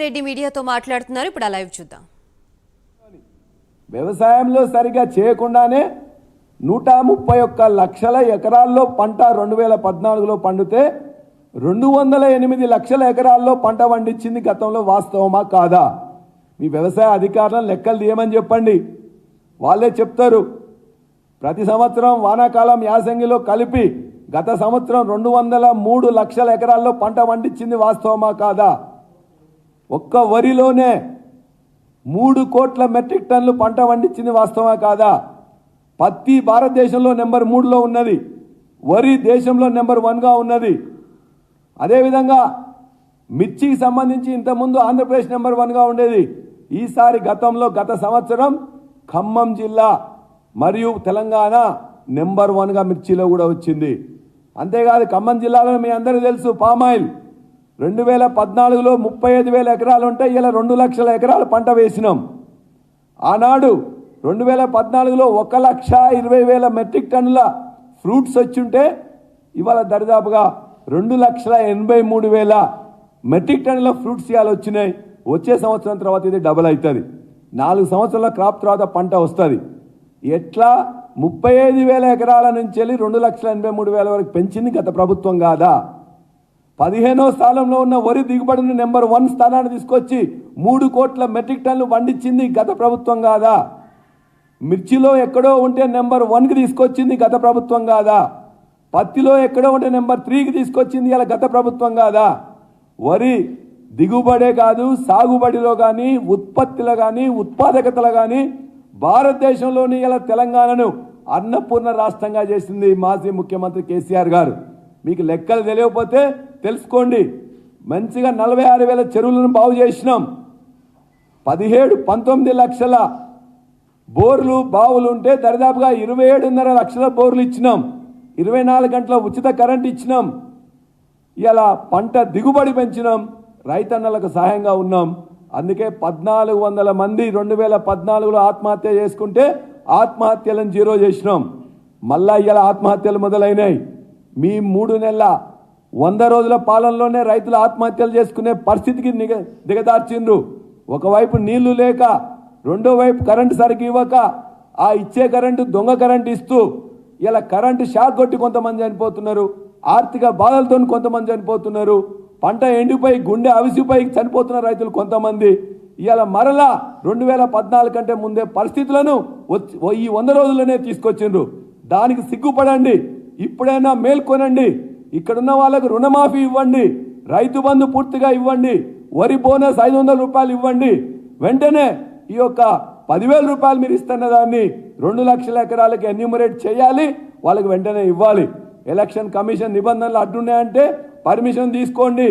రెడ్డి మీడియాతో మాట్లాడుతున్నారు. ఇప్పుడు ఆ లైవ్ చూద్దాం. వ్యవసాయంలో సరిగా చేయకుండానే 131 లక్షల ఎకరాల్లో పంట 2014లో పండితే 208 లక్షల ఎకరాల్లో పంట పండించింది గతంలో. వాస్తవమా కాదా? మీ వ్యవసాయ అధికారులను లెక్కలు తీయమని చెప్పండి, వాళ్ళే చెప్తారు. ప్రతి సంవత్సరం వానాకాలం యాసంగిలో కలిపి గత సంవత్సరం 203 లక్షల ఎకరాల్లో పంట పండించింది. వాస్తవమా కాదా? ఒక్క వరిలోనే 3 కోట్ల మెట్రిక్ టన్నులు పంట పండించింది. వాస్తవమా కాదా? పత్తి భారతదేశంలో నెంబర్ 3లో ఉన్నది, వరి దేశంలో నెంబర్ 1గా ఉన్నది. అదేవిధంగా మిర్చికి సంబంధించి ఇంతకుముందు ఆంధ్రప్రదేశ్ నెంబర్ 1గా ఉండేది. ఈసారి గత సంవత్సరం ఖమ్మం జిల్లా మరియు తెలంగాణ నెంబర్ 1గా మిర్చిలో కూడా వచ్చింది. అంతేకాదు, ఖమ్మం జిల్లాలో మీ అందరికీ తెలుసు, పామాయిల్ 2014లో 35,000 ఎకరాలు ఉంటే ఇలా 2 లక్షల ఎకరాలు పంట వేసినాం. ఆనాడు 2014లో 1,20,000 మెట్రిక్ టన్నుల ఫ్రూట్స్ వచ్చుంటే ఇవాళ దరిదాపుగా 2,83,000 మెట్రిక్ టన్నుల ఫ్రూట్స్ ఇవాళ వచ్చినాయి. వచ్చే సంవత్సరం తర్వాత ఇది డబుల్ అవుతుంది. 4 సంవత్సరాల క్రాప్ తర్వాత పంట వస్తుంది. ఎట్లా 35,000 ఎకరాల నుంచి వెళ్ళి 2,83,000 వరకు పెంచింది గత ప్రభుత్వం కాదా? 15వ స్థానంలో ఉన్న వరి దిగుబడిని నెంబర్ 1 స్థానాన్ని తీసుకొచ్చి 3 కోట్ల మెట్రిక్ టన్నులు పండించింది గత ప్రభుత్వం కాదా? మిర్చిలో ఎక్కడో ఉంటే నెంబర్ 1కి తీసుకొచ్చింది గత ప్రభుత్వం కాదా? పత్తిలో ఎక్కడో ఉంటే నెంబర్ 3కి తీసుకొచ్చింది ఇలా గత ప్రభుత్వం కాదా? వరి దిగుబడే కాదు, సాగుబడిలో కానీ, ఉత్పత్తిలో కానీ, ఉత్పాదకతలో కానీ భారతదేశంలోని ఇలా తెలంగాణను అన్నపూర్ణ రాష్ట్రంగా చేసింది మాజీ ముఖ్యమంత్రి కేసీఆర్ గారు. మీకు లెక్కలు తెలియకపోతే తెలుసుకోండి. మంచిగా 46,000 చెరువులను బాగు చేసినాం. 19 లక్షల బోర్లు బావులు ఉంటే దరిదాపుగా 27.5 లక్షల బోర్లు ఇచ్చినాం. 24 గంటల ఉచిత కరెంట్ ఇచ్చినాం. ఇలా పంట దిగుబడి పెంచినాం, రైతన్నలకు సహాయంగా ఉన్నాం. అందుకే 1,400 మంది 2014లో ఆత్మహత్య చేసుకుంటే ఆత్మహత్యలను 0 చేసినాం. మళ్ళా ఇలా ఆత్మహత్యలు మొదలైనాయి. మీ 3 నెలల 100 రోజుల పాలనలోనే రైతులు ఆత్మహత్యలు చేసుకునే పరిస్థితికి దిగదార్చిండ్రు. ఒకవైపు నీళ్లు లేక, రెండో వైపు కరెంటు సరిగ్గా ఇవ్వక, ఆ ఇచ్చే కరెంటు దొంగ కరెంటు ఇస్తూ ఇలా కరెంటు షాక్ కొట్టి కొంతమంది చనిపోతున్నారు, ఆర్థిక బాధలతో కొంతమంది చనిపోతున్నారు, పంట ఎండిపోయి గుండె అవిసిపోయి చనిపోతున్న రైతులు కొంతమంది. ఇవాళ మరలా 2014 కంటే ముందే పరిస్థితులను ఈ 100 రోజుల్లోనే తీసుకొచ్చిండ్రు. దానికి సిగ్గుపడండి. ఇప్పుడైనా మేల్కొనండి. ఇక్కడున్న వాళ్ళకు రుణమాఫీ ఇవ్వండి, రైతు బంధు పూర్తిగా ఇవ్వండి, వరి బోనస్ 500 రూపాయలు ఇవ్వండి. వెంటనే ఈ యొక్క 10,000 రూపాయలు మీరు ఇస్తున్న దాన్ని 2 లక్షల ఎకరాలకు ఎన్యూమరేట్ చేయాలి, వాళ్ళకి వెంటనే ఇవ్వాలి. ఎలక్షన్ కమిషన్ నిబంధనలు అడ్డున్నాయంటే పర్మిషన్ తీసుకోండి.